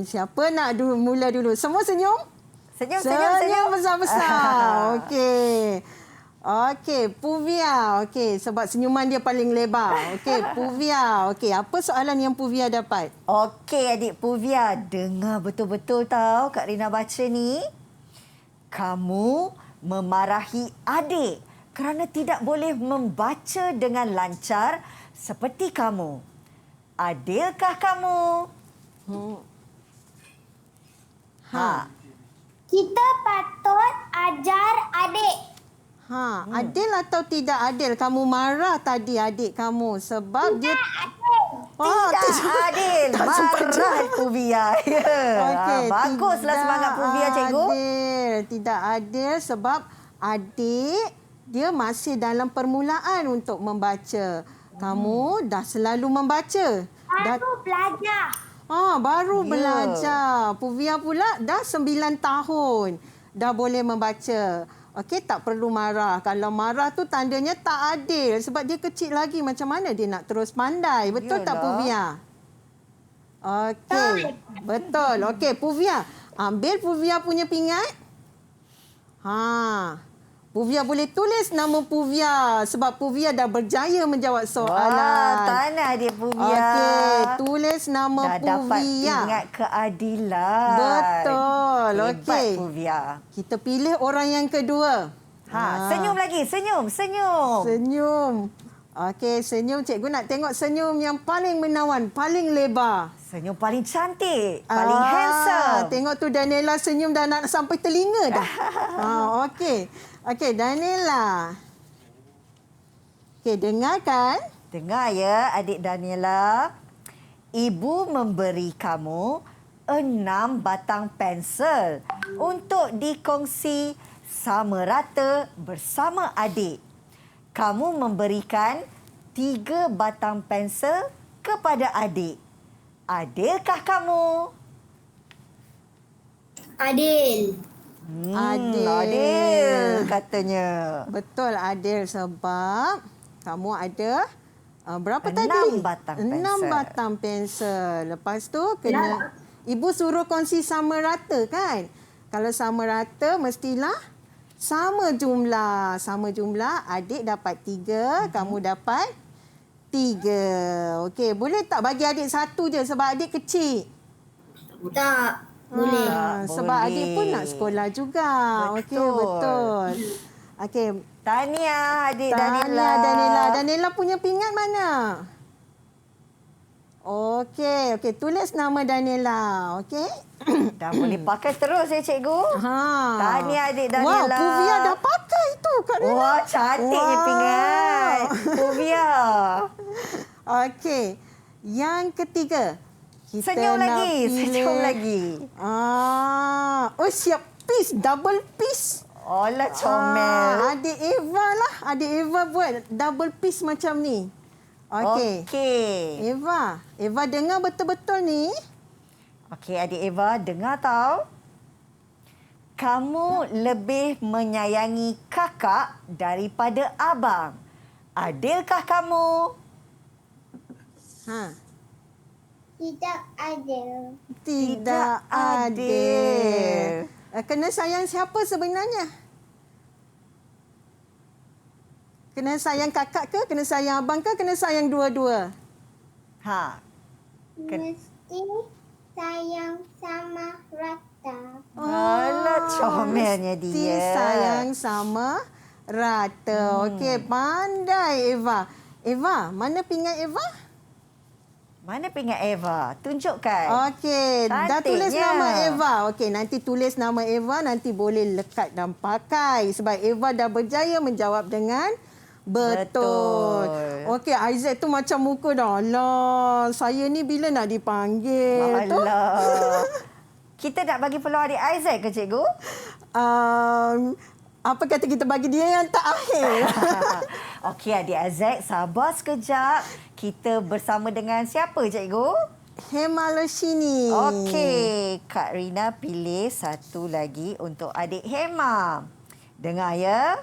siapa nak mula dulu? Semua senyum? Senyum. Besar-besar. Okey. Okey, Puvia. Okey, sebab senyuman dia paling lebar. Okey, Puvia. Okey, apa soalan yang Puvia dapat? Okey adik Puvia, dengar betul-betul tahu Kak Rina baca ni. Kamu memarahi adik kerana tidak boleh membaca dengan lancar seperti kamu. Adilkah kamu? Kita patut ajar adik. Adil atau tidak adil? Kamu marah tadi adik kamu sebab dia... Tidak adil. Marah Puvia. Okey, Baguslah semangat Puvia, cikgu. Tidak adil sebab adik dia masih dalam permulaan untuk membaca. Kamu dah selalu membaca. Baru belajar. Baru belajar. Puvia pula dah 9 tahun. Dah boleh membaca. Okey, tak perlu marah. Kalau marah tu tandanya tak adil. Sebab dia kecil lagi. Macam mana dia nak terus pandai? Betul tak Puvia? Okey, betul. Okey, Puvia. Ambil Puvia punya pingat. Puvia boleh tulis nama Puvia sebab Puvia dah berjaya menjawab soalan. Tahniah adik Puvia. Okey, tulis nama dah Puvia. Dapat ingat keadilan. Betul. Hebat Okey. Puvia. Kita pilih orang yang kedua. Senyum lagi. Senyum. Senyum. Okey, senyum. Cikgu nak tengok senyum yang paling menawan, paling lebar. Senyum paling cantik. Paling handsome. Tengok tu Daniela senyum dah nak sampai telinga dah. Okey. Okey, Daniela. Okey, dengarkan. Dengar ya adik Daniela. Ibu memberi kamu 6 batang pensel untuk dikongsi sama rata bersama adik. Kamu memberikan 3 batang pensel kepada adik. Adilkah kamu? Adil. Adil katanya. Betul adil sebab kamu ada berapa 6 tadi? batang 6 pensel. batang pensel. Lepas tu kena ibu suruh kongsi sama rata kan? Kalau sama rata mestilah sama jumlah. Sama jumlah adik dapat 3, kamu dapat 3. Okey, boleh tak bagi adik 1 je sebab adik kecil? Tak. Boleh. Sebab boleh. adik pun nak sekolah juga. Okey, betul. Okey. Tahniah adik Daniela. Daniela punya pingat mana? Okey, tulis nama Daniela. Okey. Dah boleh pakai terus ya cikgu. Tahniah adik Daniela. Wah, Puvia dah pakai tu Kak Nina. Wah, cantiknya pingat. Puvia. Okey. Yang ketiga. Kita Senyum nak lagi. Siap piece, double piece. Olah comel. Adik Eva lah. Adik Eva buat double piece macam ni. Okey. Eva dengar betul-betul ni. Okey, adik Eva, dengar tahu. Kamu lebih menyayangi kakak daripada abang. Adilkah kamu? Tidak adil. Tidak adil. Kena sayang siapa sebenarnya? Kena sayang kakak ke? Kena sayang abang ke? Kena sayang dua-dua? Mesti sayang sama rata. Alah, comelnya dia. Mesti sayang sama rata. Okey, pandai Eva. Eva, mana pingat Eva? Mana pingat Eva? Tunjukkan. Okey, dah tulis Cantiknya. nama Eva. Okey, nanti tulis nama Eva, nanti boleh lekat dan pakai. Sebab Eva dah berjaya menjawab dengan betul. Okey, Isaac tu macam muka dah. Alah, saya ni bila nak dipanggil tu? Alah. Kita nak bagi peluang adik Isaac ke cikgu? Apa kata kita bagi dia yang tak akhir? Okey, adik Azek, sabar sekejap. Kita bersama dengan siapa, cikgu? Hemaloshini. Okey, Kak Rina pilih satu lagi untuk adik Hema. Dengar ya.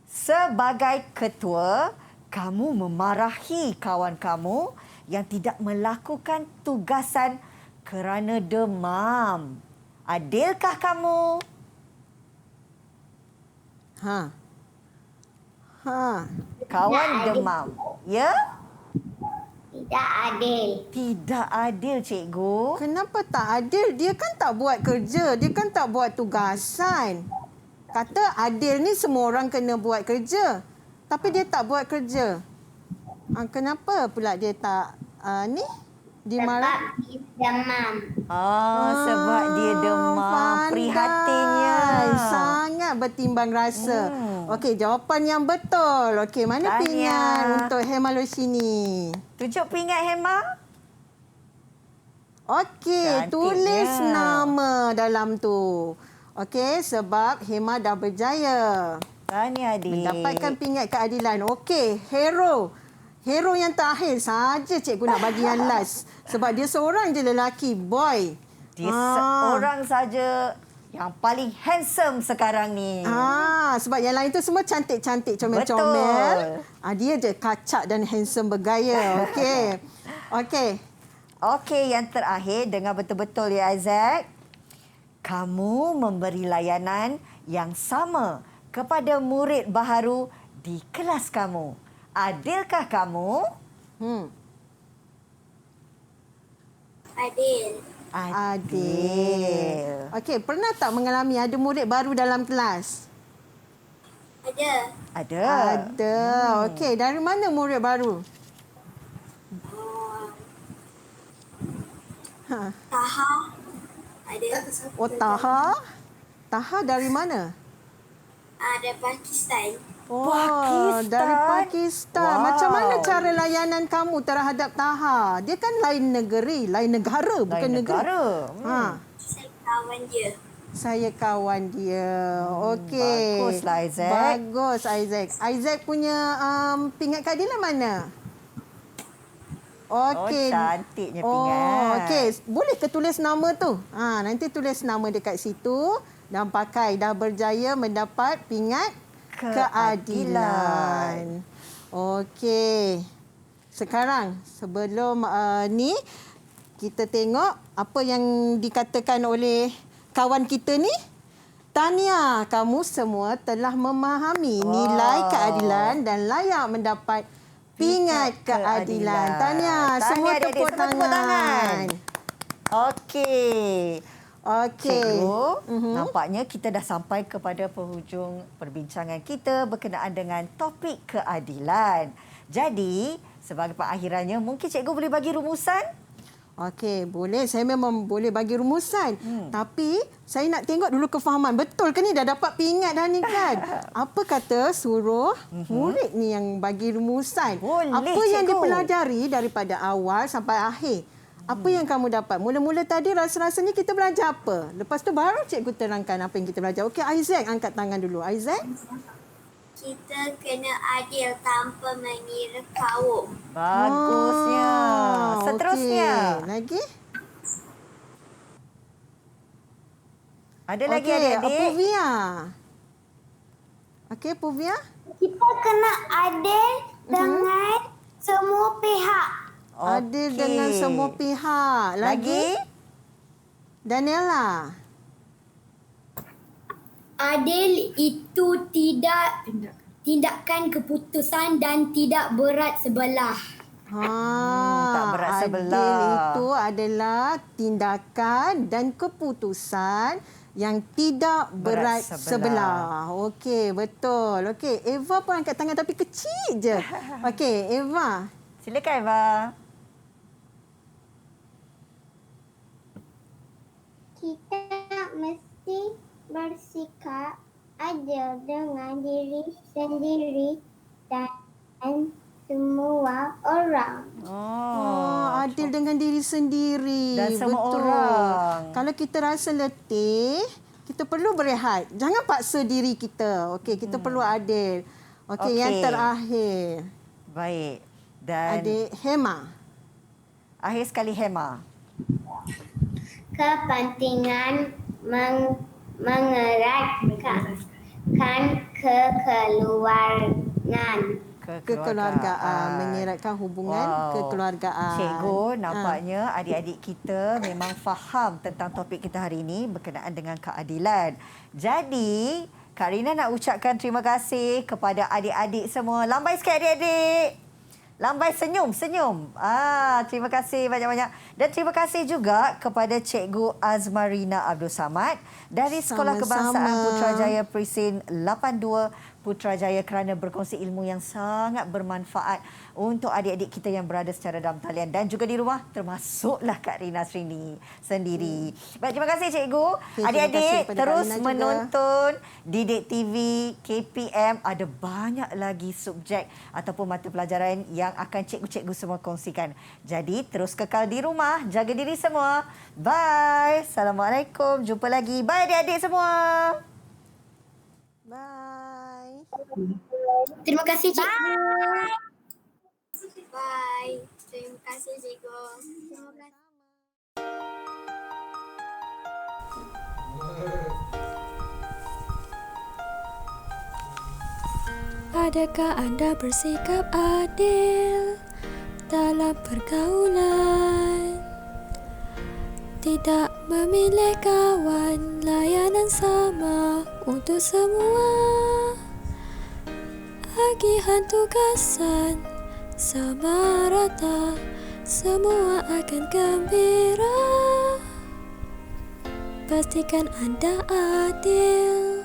Sebagai ketua, kamu memarahi kawan kamu yang tidak melakukan tugasan kerana demam. Adilkah kamu? Ha. Kawan demam. Ya? Tidak adil. Tidak adil, cikgu. Kenapa tak adil? Dia kan tak buat kerja. Dia kan tak buat tugasan. Kata adil ni semua orang kena buat kerja. Tapi dia tak buat kerja. Kenapa pula dia tak ni? Dimarah? Sebab dia demam. Sebab dia demam. Pandai. Prihatinnya. Sangat bertimbang rasa. Okey, jawapan yang betul. Okey, mana Tahniah. pingat untuk Hemaloshini? Tunjuk pingat, Hema. Okey, Cantiknya. tulis nama dalam tu. Okey, sebab Hema dah berjaya Tahniah, adik. mendapatkan pingat keadilan. Okey, hero. Hero yang terakhir saja cikgu nak bagi yang last. Sebab dia seorang je lelaki, boy. Dia seorang saja yang paling handsome sekarang ni. Sebab yang lain tu semua cantik-cantik, comel-comel. Betul. Dia je kacak dan handsome bergaya. Okey. Okey. Okey, yang terakhir, dengar betul-betul ya, Isaac. Kamu memberi layanan yang sama kepada murid baharu di kelas kamu. Adilkah kamu? Adil. Adil. Okey, pernah tak mengalami ada murid baru dalam kelas? Ada. Ada. Ada. Okey, dari mana murid baru? Taha. Ada. Oh, Taha. Taha dari mana? Ada Pakistan. Oh, Pakistan. dari Pakistan. Wow. Macam mana cara layanan kamu terhadap Taha? Dia kan lain negeri, lain negara, bukan Lain negeri. negara. Saya kawan dia. Saya kawan dia. Okey. Baguslah, Isaac. Bagus, Isaac. Isaac punya pingat keadilan mana? Okey. Oh, cantiknya pingat. Okey. Boleh ke tulis nama tu? Nanti tulis nama dekat situ dan pakai dah berjaya mendapat pingat keadilan. Okey. Sekarang sebelum ni kita tengok apa yang dikatakan oleh kawan kita ni. Tahniah, kamu semua telah memahami nilai keadilan dan layak mendapat pingat keadilan. Tahniah, semua Tahniah, tepuk adik-adik. Semua tepuk tangan. Okey. Okey. Cikgu, nampaknya kita dah sampai kepada penghujung perbincangan kita berkenaan dengan topik keadilan. Jadi, sebagai perakhirannya, mungkin cikgu boleh bagi rumusan? Okey, boleh. Saya memang boleh bagi rumusan. Tapi, saya nak tengok dulu kefahaman. Betul ke ni? Dah dapat pingat dah ni kan? Apa kata suruh murid ni yang bagi rumusan? Boleh, apa yang cikgu. dipelajari daripada awal sampai akhir? Apa yang kamu dapat? Mula-mula tadi rasa-rasanya kita belajar apa? Lepas tu baru cikgu terangkan apa yang kita belajar. Okey, Isaac angkat tangan dulu. Isaac? Kita kena adil tanpa mengira kaum. Bagusnya. Seterusnya. Okey. Lagi? Ada lagi Okey, adik-adik? Puvia. Okey, Puvia? Kita kena adil dengan semua pihak. Adil Okey. dengan semua pihak. Lagi? Daniela. Adil itu tidak tindakan keputusan dan tidak berat sebelah. tak berat sebelah. Adil itu adalah tindakan dan keputusan yang tidak berat sebelah. Okey, betul. Okey, Eva pun angkat tangan tapi kecil je. Okey, Eva. Silakan, Eva. Kita mesti bersikap adil dengan diri sendiri dan semua orang. Adil dengan diri sendiri. Dan semua betul. orang. Kalau kita rasa letih, kita perlu berehat. Jangan paksa diri kita. Okey, kita perlu adil. Okey, yang Okey. terakhir. Baik. Dan Adik Hema. akhir sekali Hema. Kepentingan mengeratkan kekeluargaan. Kekeluargaan, mengeratkan hubungan kekeluargaan. Cikgu, nampaknya adik-adik kita memang faham tentang topik kita hari ini berkenaan dengan keadilan. Jadi, Kak Rina nak ucapkan terima kasih kepada adik-adik semua. Lambai sikit adik-adik. Lambai senyum. Terima kasih banyak-banyak. Dan terima kasih juga kepada Cikgu Azmarina Abdul Samad dari Sekolah Sama-sama. Kebangsaan Putrajaya Presin 82 Putrajaya kerana berkongsi ilmu yang sangat bermanfaat untuk adik-adik kita yang berada secara dalam talian dan juga di rumah, termasuklah Kak Rina Srini sendiri. Baik, terima kasih Cikgu. Terima kasih Adik-adik kepada terus Kak Rina juga. menonton Didik TV, KPM. Ada banyak lagi subjek ataupun mata pelajaran yang akan cikgu-cikgu semua kongsikan. Jadi terus kekal di rumah, jaga diri semua. Bye. Assalamualaikum. Jumpa lagi. Bye adik-adik semua. Bye. Terima kasih cikgu. Bye. Terima kasih cikgu. Terima kasih. Adakah anda bersikap adil dalam pergaulan? Tidak memilih kawan, layanan sama untuk semua. Agihan tugasan sama rata, semua akan gembira. Pastikan anda adil,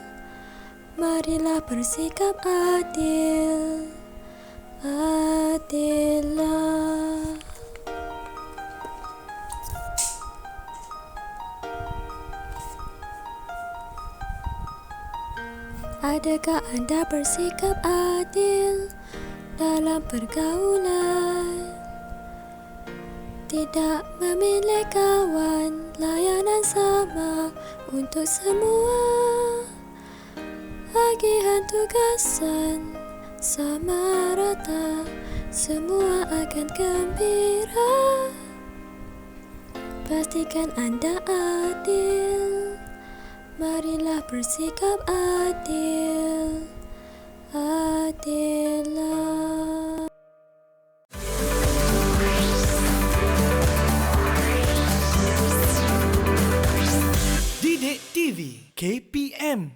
marilah bersikap adil. Adillah. Adakah anda bersikap adil dalam pergaulan? Tidak memilih kawan, layanan sama untuk semua. Agihan tugasan sama rata, semua akan gembira. Pastikan anda adil, marilah bersikap adil. Adillah. Didik TV KPM